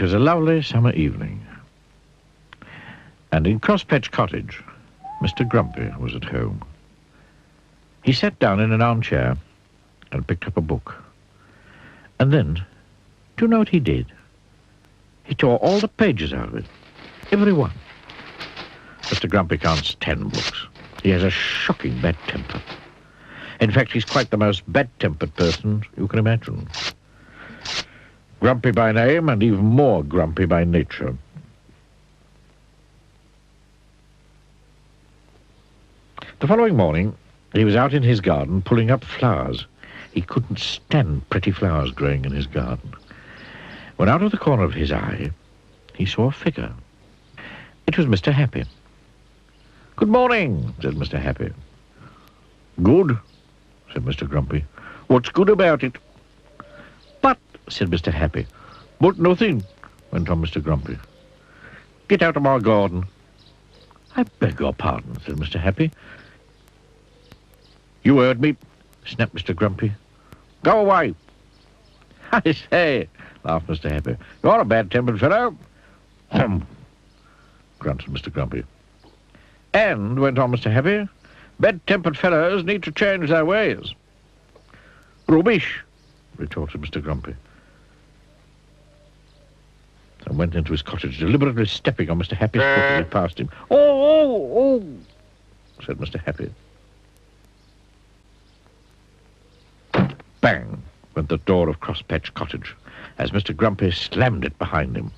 was a lovely summer evening, and in Crosspatch Cottage, Mr. Grumpy was at home. He sat down in an armchair and picked up a book. And then, do you know what he did? He tore all the pages out of it. Every one. Mr. Grumpy can't stand books. He has a shocking bad temper. In fact, he's quite the most bad-tempered person you can imagine. Grumpy by name and even more grumpy by nature. The following morning, he was out in his garden pulling up flowers. He couldn't stand pretty flowers growing in his garden. When out of the corner of his eye, he saw a figure. It was Mr. Happy. "Good morning," said Mr. Happy. "Good," said Mr. Grumpy. "What's good about it?" "But," said Mr. Happy. "But nothing," went on Mr. Grumpy. "Get out of my garden." "I beg your pardon," said Mr. Happy. "You heard me," snapped Mr. Grumpy. "Go away." "I say," laughed Mr. Happy, "you're a bad-tempered fellow." "Hum," grunted Mr. Grumpy. "And," went on Mr. Happy, "bad-tempered fellows need to change their ways." "Rubbish," retorted Mr. Grumpy, and went into his cottage, deliberately stepping on Mr. Happy's foot as he passed him. Oh, said Mr. Happy. Bang went the door of Crosspatch Cottage as Mr. Grumpy slammed it behind him.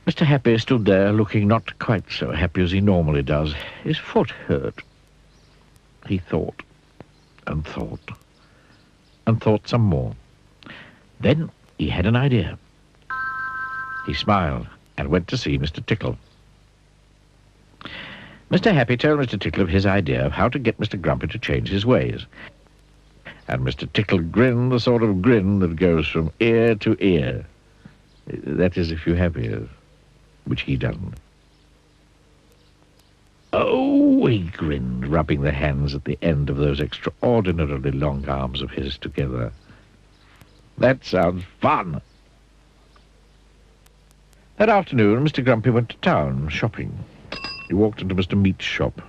Mr. Happy stood there looking not quite so happy as he normally does. His foot hurt. He thought and thought and thought some more. Then he had an idea. He smiled and went to see Mr. Tickle. Mr. Happy told Mr. Tickle of his idea of how to get Mr. Grumpy to change his ways. And Mr. Tickle grinned the sort of grin that goes from ear to ear. That is, if you have ears, which he doesn't. Oh, he grinned, rubbing the hands at the end of those extraordinarily long arms of his together. That sounds fun. That afternoon, Mr. Grumpy went to town, shopping. He walked into Mr. Meat's shop.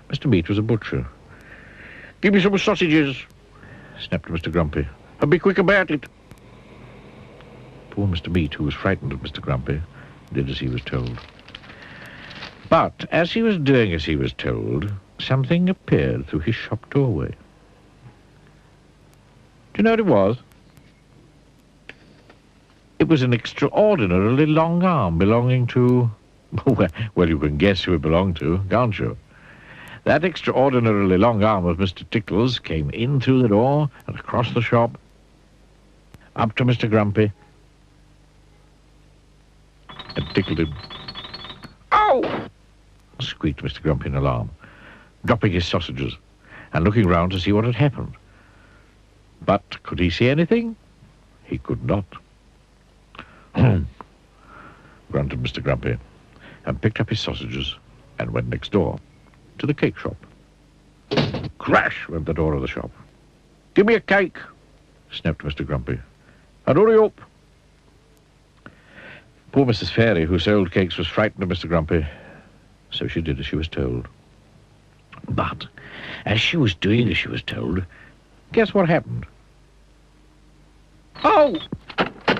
Mr. Meat was a butcher. "Give me some sausages," snapped Mr. Grumpy, "and be quick about it." Poor Mr. Meat, who was frightened of Mr. Grumpy, did as he was told. But as he was doing as he was told, something appeared through his shop doorway. Do you know what it was? It was an extraordinarily long arm belonging to... Well, you can guess who it belonged to, can't you? That extraordinarily long arm of Mr. Tickle's came in through the door and across the shop, up to Mr. Grumpy, and tickled him. "Ow!" squeaked Mr. Grumpy in alarm, dropping his sausages and looking round to see what had happened. But could he see anything? He could not. Grunted Mr. Grumpy, and picked up his sausages and went next door to the cake shop. Crash went the door of the shop. "Give me a cake," snapped Mr. Grumpy, "and hurry up." Poor Mrs. Fairy, who sold cakes, was frightened of Mr. Grumpy, so she did as she was told. But as she was doing as she was told, guess what happened? "Oh!"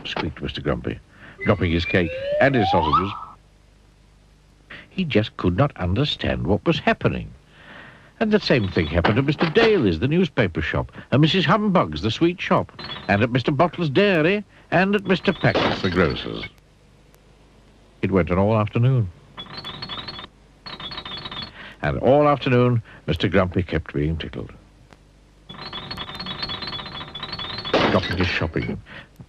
squeaked Mr. Grumpy, dropping his cake and his sausages. He just could not understand what was happening. And the same thing happened at Mr. Daly's, the newspaper shop, and Mrs. Humbug's, the sweet shop, and at Mr. Bottle's dairy, and at Mr. Pack's, the grocer's. It went on all afternoon. And all afternoon, Mr. Grumpy kept being tickled. Dropping his shopping,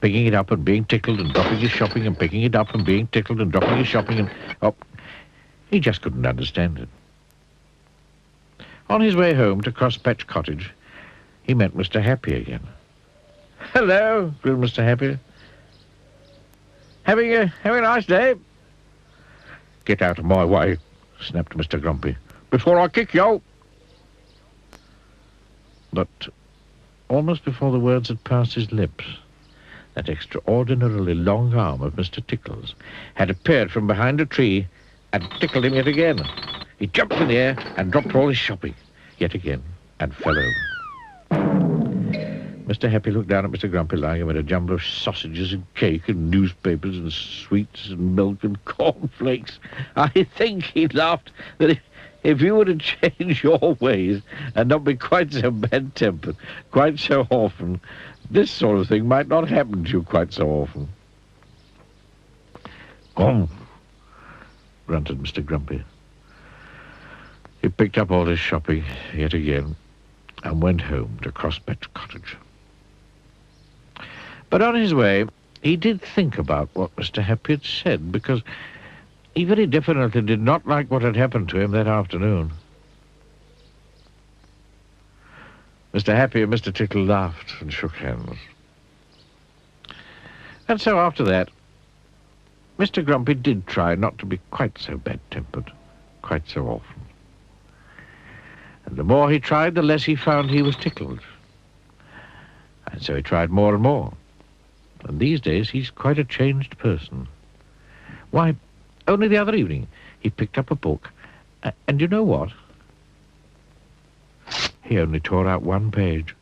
picking it up and being tickled, and dropping his shopping and picking it up and being tickled, and dropping his shopping and... Oh, he just couldn't understand it. On his way home to Crosspatch Cottage, he met Mr. Happy again. "Hello," grinned Mr. Happy. Having a nice day?" "Get out of my way," snapped Mr. Grumpy, "before I kick you." But almost before the words had passed his lips, That extraordinarily long arm of Mr. Tickle's had appeared from behind a tree and tickled him yet again. He jumped in the air and dropped all his shopping yet again and fell over. Mr. Happy looked down at Mr. Grumpy lying amid a jumble of sausages and cake and newspapers and sweets and milk and cornflakes. I think he laughed that if you were to change your ways and not be quite so bad-tempered, quite so often, this sort of thing might not happen to you quite so often. "Gum," grunted Mr. Grumpy. He picked up all his shopping yet again and went home to Crosspatch Cottage. But on his way, he did think about what Mr. Happy had said, because he very definitely did not like what had happened to him that afternoon. Mr. Happy and Mr. Tickle laughed and shook hands. And so after that, Mr. Grumpy did try not to be quite so bad-tempered, quite so often. And the more he tried, the less he found he was tickled. And so he tried more and more. And these days, he's quite a changed person. Why, only the other evening, he picked up a book, and you know what? He only tore out one page.